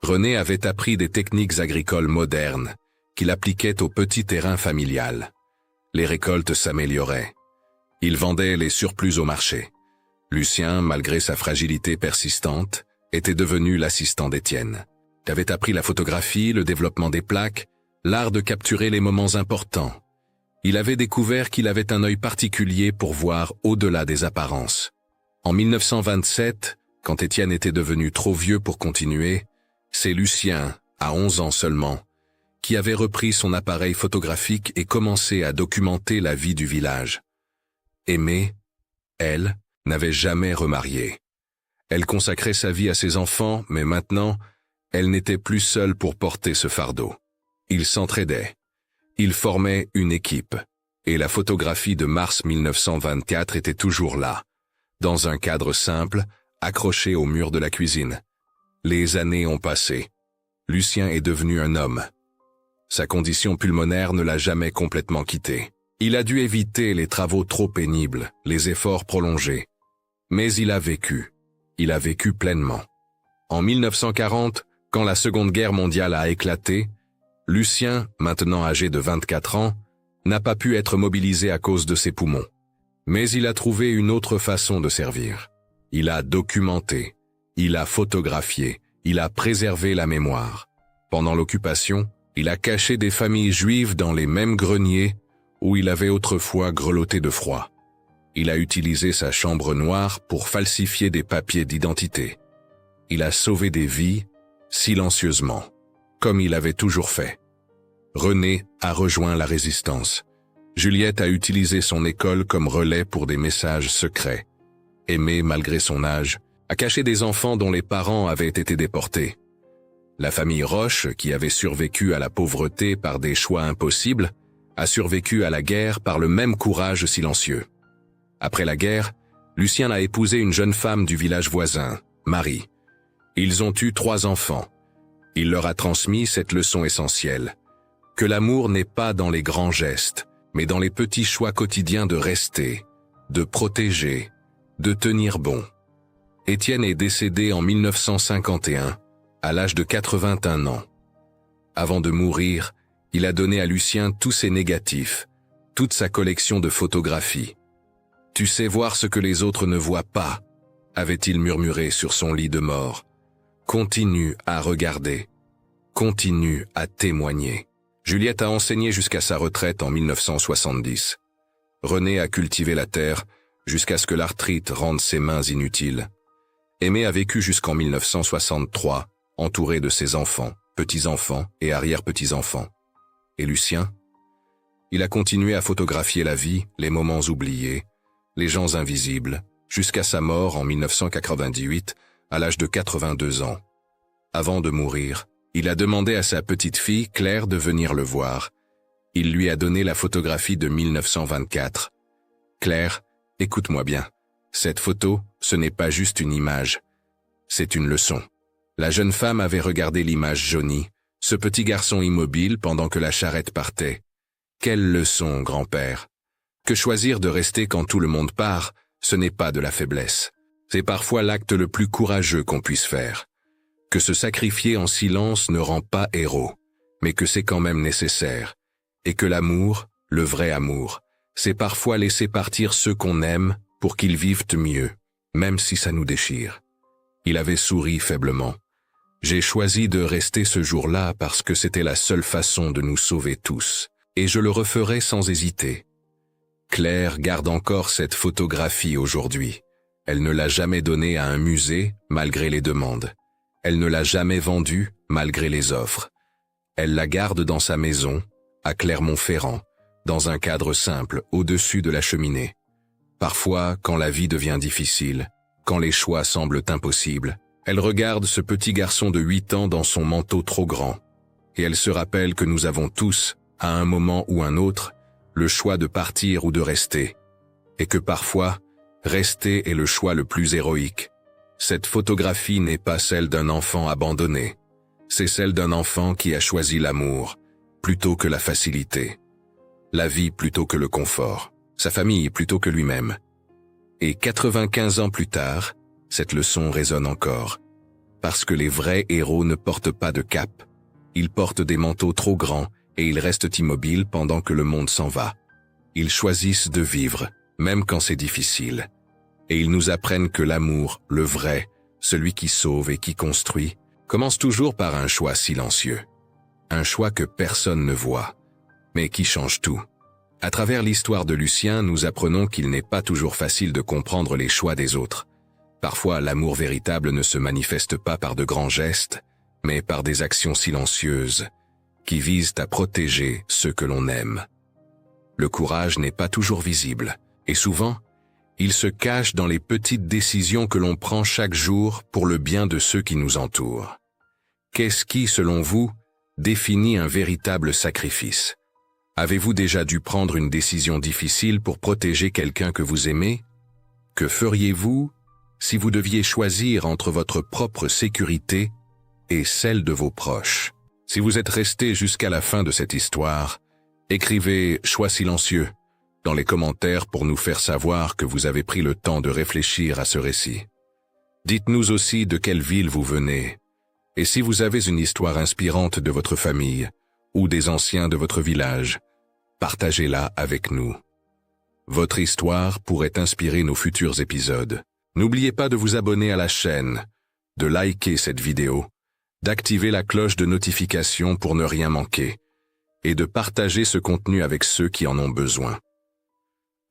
René avait appris des techniques agricoles modernes qu'il appliquait au petit terrain familial. Les récoltes s'amélioraient. Il vendait les surplus au marché. Lucien, malgré sa fragilité persistante, était devenu l'assistant d'Étienne. Il avait appris la photographie, le développement des plaques, l'art de capturer les moments importants. Il avait découvert qu'il avait un œil particulier pour voir au-delà des apparences. En 1927, quand Étienne était devenu trop vieux pour continuer, c'est Lucien, à 11 ans seulement, qui avait repris son appareil photographique et commencé à documenter la vie du village. Aimée, elle, n'avait jamais remarié. Elle consacrait sa vie à ses enfants, mais maintenant, elle n'était plus seule pour porter ce fardeau. Ils s'entraidaient. Ils formaient une équipe. Et la photographie de mars 1924 était toujours là, dans un cadre simple, accroché au mur de la cuisine. Les années ont passé. Lucien est devenu un homme. Sa condition pulmonaire ne l'a jamais complètement quitté. Il a dû éviter les travaux trop pénibles, les efforts prolongés. Mais il a vécu pleinement. En 1940, quand la Seconde Guerre mondiale a éclaté, Lucien, maintenant âgé de 24 ans, n'a pas pu être mobilisé à cause de ses poumons. Mais il a trouvé une autre façon de servir. Il a documenté, il a photographié, il a préservé la mémoire. Pendant l'occupation, il a caché des familles juives dans les mêmes greniers où il avait autrefois grelotté de froid. Il a utilisé sa chambre noire pour falsifier des papiers d'identité. Il a sauvé des vies, silencieusement, comme il avait toujours fait. René a rejoint la résistance. Juliette a utilisé son école comme relais pour des messages secrets. Aimé, malgré son âge, a caché des enfants dont les parents avaient été déportés. La famille Roche, qui avait survécu à la pauvreté par des choix impossibles, a survécu à la guerre par le même courage silencieux. Après la guerre, Lucien a épousé une jeune femme du village voisin, Marie. Ils ont eu 3 enfants. Il leur a transmis cette leçon essentielle, que l'amour n'est pas dans les grands gestes, mais dans les petits choix quotidiens de rester, de protéger, de tenir bon. Étienne est décédé en 1951, à l'âge de 81 ans. Avant de mourir, il a donné à Lucien tous ses négatifs, toute sa collection de photographies. « Tu sais voir ce que les autres ne voient pas », avait-il murmuré sur son lit de mort. « Continue à regarder. Continue à témoigner. » Juliette a enseigné jusqu'à sa retraite en 1970. René a cultivé la terre jusqu'à ce que l'arthrite rende ses mains inutiles. Aimé a vécu jusqu'en 1963, entouré de ses enfants, petits-enfants et arrière-petits-enfants. Et Lucien? Il a continué à photographier la vie, les moments oubliés, les gens invisibles, jusqu'à sa mort en 1998, à l'âge de 82 ans. Avant de mourir, il a demandé à sa petite fille, Claire, de venir le voir. Il lui a donné la photographie de 1924. Claire, écoute-moi bien. Cette photo, ce n'est pas juste une image. C'est une leçon. La jeune femme avait regardé l'image jaunie, ce petit garçon immobile pendant que la charrette partait. Quelle leçon, grand-père! Que choisir de rester quand tout le monde part, ce n'est pas de la faiblesse. C'est parfois l'acte le plus courageux qu'on puisse faire. Que se sacrifier en silence ne rend pas héros, mais que c'est quand même nécessaire. Et que l'amour, le vrai amour, c'est parfois laisser partir ceux qu'on aime pour qu'ils vivent mieux, même si ça nous déchire. Il avait souri faiblement. J'ai choisi de rester ce jour-là parce que c'était la seule façon de nous sauver tous, et je le referai sans hésiter. Claire garde encore cette photographie aujourd'hui. Elle ne l'a jamais donnée à un musée, malgré les demandes. Elle ne l'a jamais vendue, malgré les offres. Elle la garde dans sa maison, à Clermont-Ferrand, dans un cadre simple, au-dessus de la cheminée. Parfois, quand la vie devient difficile, quand les choix semblent impossibles, elle regarde ce petit garçon de 8 ans dans son manteau trop grand, et elle se rappelle que nous avons tous, à un moment ou un autre, le choix de partir ou de rester, et que parfois, rester est le choix le plus héroïque. Cette photographie n'est pas celle d'un enfant abandonné, c'est celle d'un enfant qui a choisi l'amour, plutôt que la facilité, la vie plutôt que le confort, sa famille plutôt que lui-même. Et 95 ans plus tard, cette leçon résonne encore, parce que les vrais héros ne portent pas de cape, ils portent des manteaux trop grands et ils restent immobiles pendant que le monde s'en va. Ils choisissent de vivre, même quand c'est difficile. Et ils nous apprennent que l'amour, le vrai, celui qui sauve et qui construit, commence toujours par un choix silencieux. Un choix que personne ne voit, mais qui change tout. À travers l'histoire de Lucien, nous apprenons qu'il n'est pas toujours facile de comprendre les choix des autres. Parfois, l'amour véritable ne se manifeste pas par de grands gestes, mais par des actions silencieuses, qui visent à protéger ceux que l'on aime. Le courage n'est pas toujours visible, et souvent, il se cache dans les petites décisions que l'on prend chaque jour pour le bien de ceux qui nous entourent. Qu'est-ce qui, selon vous, définit un véritable sacrifice? Avez-vous déjà dû prendre une décision difficile pour protéger quelqu'un que vous aimez? Que feriez-vous si vous deviez choisir entre votre propre sécurité et celle de vos proches? Si vous êtes resté jusqu'à la fin de cette histoire, écrivez « choix silencieux » dans les commentaires pour nous faire savoir que vous avez pris le temps de réfléchir à ce récit. Dites-nous aussi de quelle ville vous venez, et si vous avez une histoire inspirante de votre famille ou des anciens de votre village, partagez-la avec nous. Votre histoire pourrait inspirer nos futurs épisodes. N'oubliez pas de vous abonner à la chaîne, de liker cette vidéo, d'activer la cloche de notification pour ne rien manquer, et de partager ce contenu avec ceux qui en ont besoin.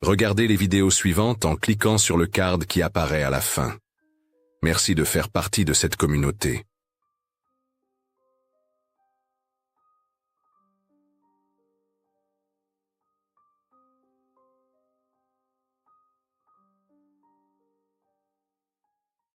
Regardez les vidéos suivantes en cliquant sur le card qui apparaît à la fin. Merci de faire partie de cette communauté.